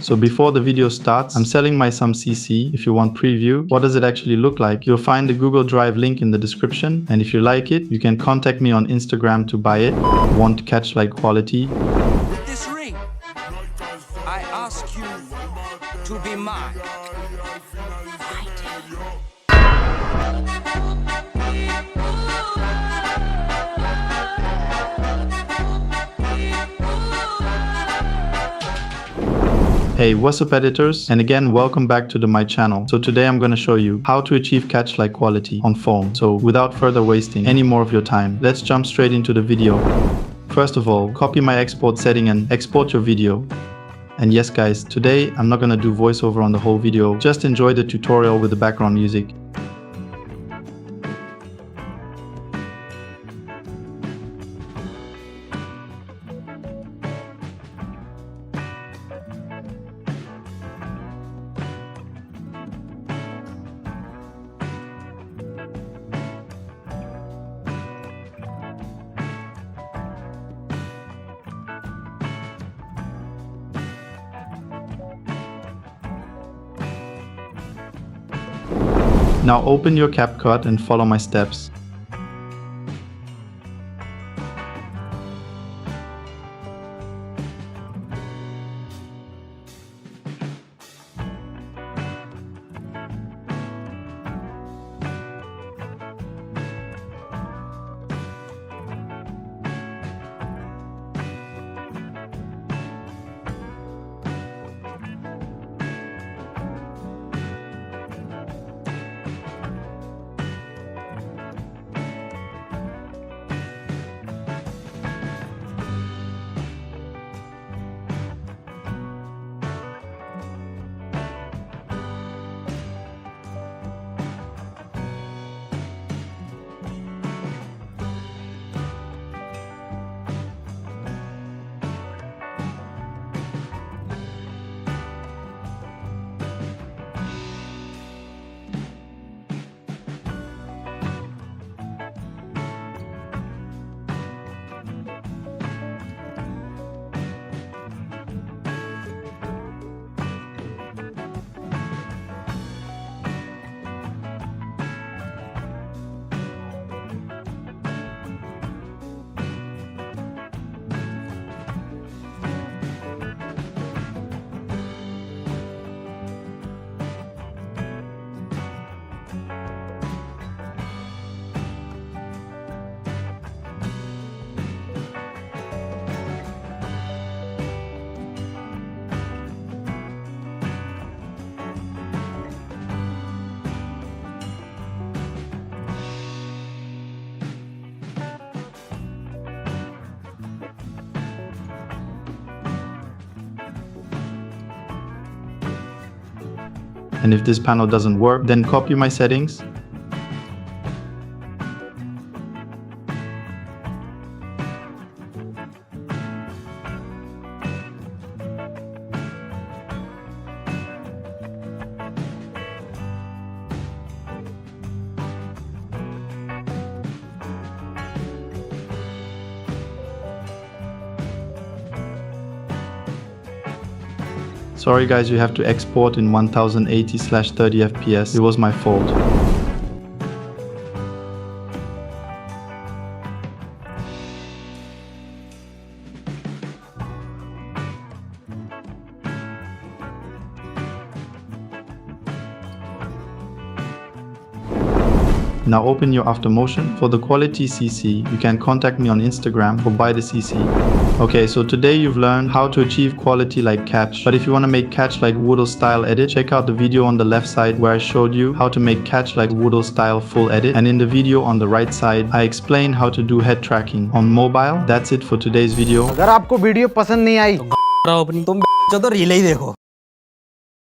So before the video starts, I'm selling my some CC. If you want preview, what does it actually look like? You'll find the Google Drive link in the description. And if you like it, you can contact me on Instagram to buy it. Want catch light quality? With this ring, I ask you to be mine. Hey, what's up editors? And again, welcome back to my channel. So today I'm going to show you how to achieve catch-like quality on phone. So without further wasting any more of your time, let's jump straight into the video. First of all, copy my export setting and export your video. And yes guys, today I'm not going to do voiceover on the whole video, just enjoy the tutorial with the background music. Now open your CapCut and follow my steps. And if this panel doesn't work, then copy my settings. Sorry guys, you have to export in 1080/30 FPS. It was my fault. Now open your Aftermotion. For the quality CC, you can contact me on Instagram or buy the CC. Okay, so today you've learned how to achieve quality like catch. But if you want to make catch like Woodle style edit, check out the video on the left side where I showed you how to make catch like Woodle style full edit. And in the video on the right side, I explain how to do head tracking on mobile. That's it for today's video. अगर आपको video पसंद नहीं आई तुम तो reel ही देखो।